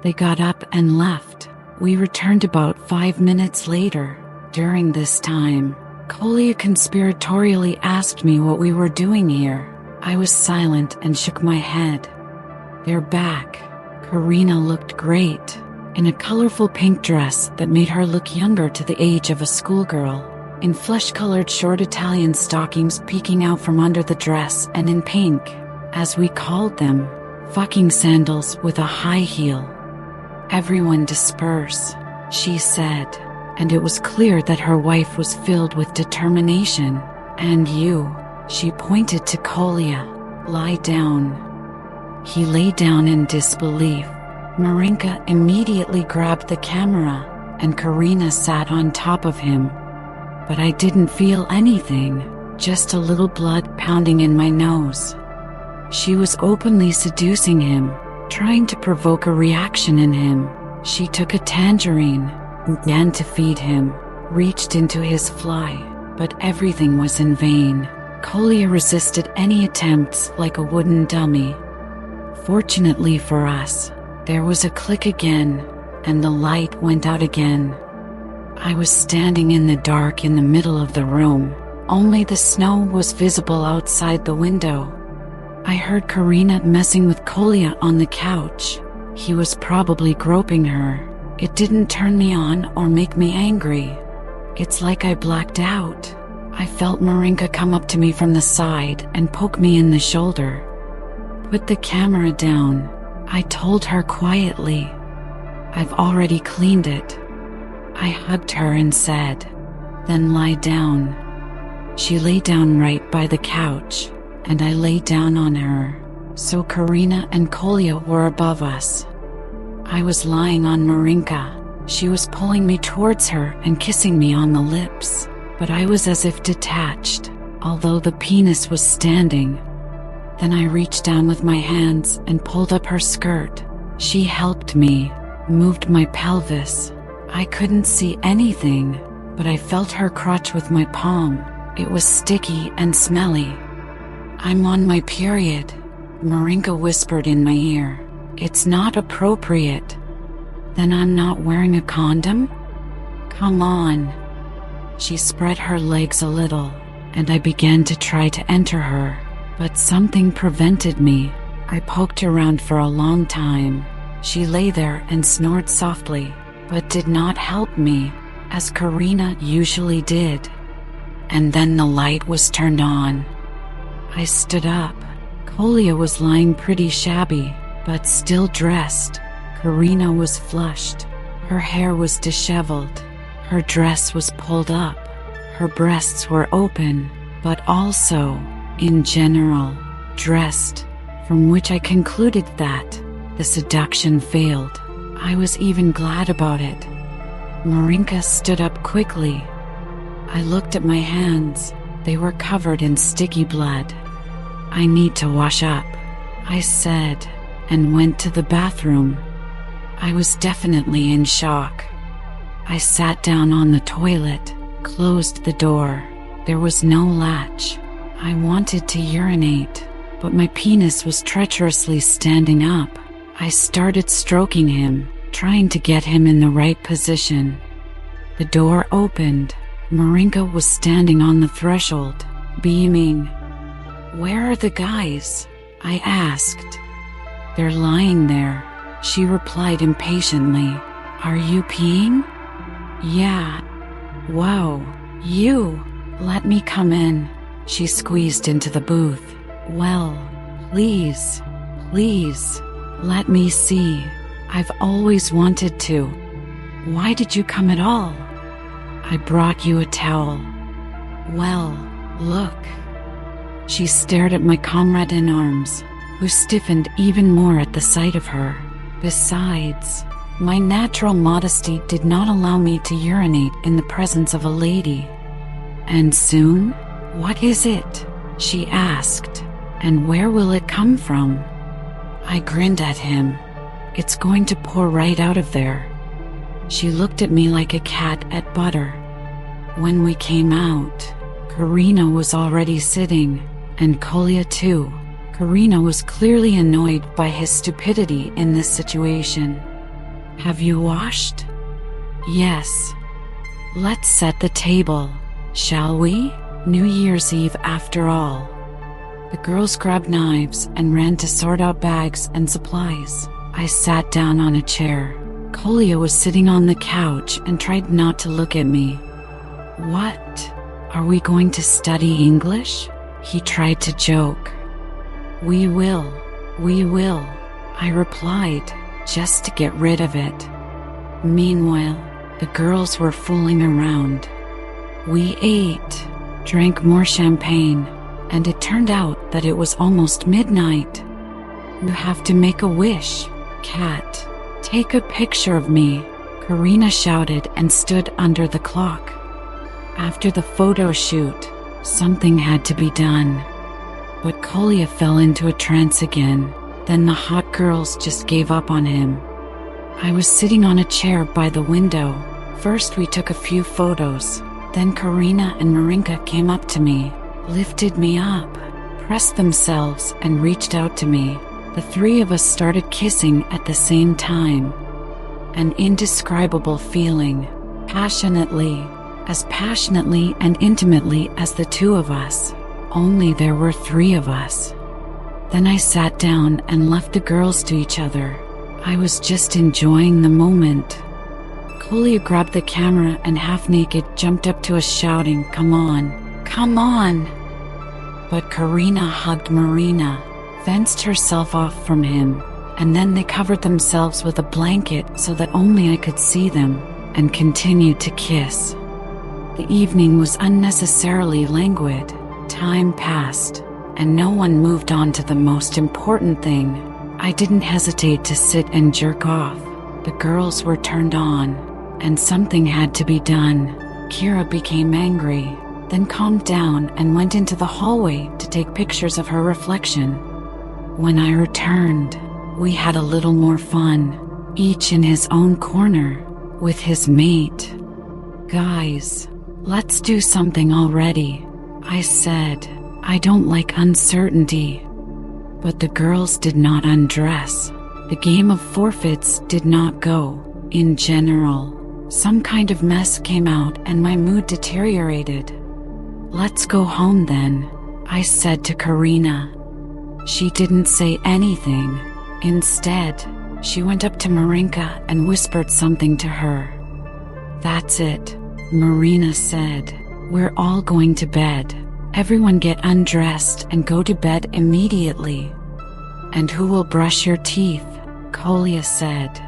They got up and left. We returned about 5 minutes later. During this time, Kolya conspiratorially asked me what we were doing here. I was silent and shook my head. They're back. Karina looked great, in a colorful pink dress that made her look younger to the age of a schoolgirl, in flesh-colored short Italian stockings peeking out from under the dress, and in pink, as we called them, fucking sandals with a high heel. "Everyone disperse," she said, and it was clear that her wife was filled with determination. "And you," she pointed to Kolya, "lie down." He lay down in disbelief. Marinka immediately grabbed the camera, and Karina sat on top of him. But I didn't feel anything, just a little blood pounding in my nose. She was openly seducing him, trying to provoke a reaction in him. She took a tangerine, began to feed him, reached into his fly, but everything was in vain. Kolya resisted any attempts like a wooden dummy. Fortunately for us, there was a click again, and the light went out again. I was standing in the dark in the middle of the room. Only the snow was visible outside the window. I heard Karina messing with Kolya on the couch. He was probably groping her. It didn't turn me on or make me angry. It's like I blacked out. I felt Marinka come up to me from the side and poke me in the shoulder. "Put the camera down," I told her quietly. "I've already cleaned it." I hugged her and said, "Then lie down." She lay down right by the couch, and I lay down on her, so Karina and Kolya were above us. I was lying on Marinka. She was pulling me towards her and kissing me on the lips, but I was as if detached, although the penis was standing. Then I reached down with my hands and pulled up her skirt. She helped me, moved my pelvis. I couldn't see anything, but I felt her crotch with my palm. It was sticky and smelly. "I'm on my period," Marinka whispered in my ear. "It's not appropriate." "Then I'm not wearing a condom?" "Come on." She spread her legs a little, and I began to try to enter her, but something prevented me. I poked around for a long time. She lay there and snored softly, but did not help me, as Karina usually did. And then the light was turned on. I stood up. Kolya was lying pretty shabby, but still dressed. Karina was flushed. Her hair was disheveled. Her dress was pulled up. Her breasts were open, but also, in general, dressed, from which I concluded that the seduction failed. I was even glad about it. Marinka stood up quickly. I looked at my hands. They were covered in sticky blood. "I need to wash up," I said, and went to the bathroom. I was definitely in shock. I sat down on the toilet, closed the door. There was no latch. I wanted to urinate, but my penis was treacherously standing up. I started stroking him, trying to get him in the right position. The door opened. Marinka was standing on the threshold, beaming. "Where are the guys?" I asked. "They're lying there," she replied impatiently. "Are you peeing?" "Yeah." "Whoa, you! Let me come in." She squeezed into the booth. "Well, please, please, let me see. I've always wanted to." "Why did you come at all?" "I brought you a towel." "Well, look." She stared at my comrade in arms, who stiffened even more at the sight of her. Besides, my natural modesty did not allow me to urinate in the presence of a lady. "And soon? What is it?" she asked. "And where will it come from?" I grinned at him. "It's going to pour right out of there." She looked at me like a cat at butter. When we came out, Karina was already sitting, and Kolya too. Karina was clearly annoyed by his stupidity in this situation. Have you washed? Yes. Let's set the table, shall we? New Year's Eve after all. The girls grabbed knives and ran to sort out bags and supplies. I sat down on a chair. Kolya was sitting on the couch and tried not to look at me. What? Are we going to study English? He tried to joke. We will, I replied, just to get rid of it. Meanwhile, the girls were fooling around. We ate, drank more champagne, and it turned out that it was almost midnight. You have to make a wish, Kat. Take a picture of me, Karina shouted and stood under the clock. After the photo shoot, something had to be done. But Kolya fell into a trance again. Then the hot girls just gave up on him. I was sitting on a chair by the window. First we took a few photos. Then Karina and Marinka came up to me, lifted me up, pressed themselves and reached out to me. The three of us started kissing at the same time. An indescribable feeling, passionately and intimately as the two of us. Only there were three of us. Then I sat down and left the girls to each other. I was just enjoying the moment. Kolya grabbed the camera and half-naked jumped up to us shouting, "Come on, come on!" But Karina hugged Marina, fenced herself off from him, and then they covered themselves with a blanket so that only I could see them, and continued to kiss. The evening was unnecessarily languid. Time passed, and no one moved on to the most important thing. I didn't hesitate to sit and jerk off. The girls were turned on, and something had to be done. Kira became angry, then calmed down and went into the hallway to take pictures of her reflection. When I returned, we had a little more fun, each in his own corner, with his mate. Guys, let's do something already, I said. I don't like uncertainty. But the girls did not undress. The game of forfeits did not go. In general, some kind of mess came out and my mood deteriorated. Let's go home then, I said to Karina. She didn't say anything. Instead, she went up to Marinka and whispered something to her. That's it, Marina said. We're all going to bed. Everyone get undressed and go to bed immediately. And who will brush your teeth? Kolya said.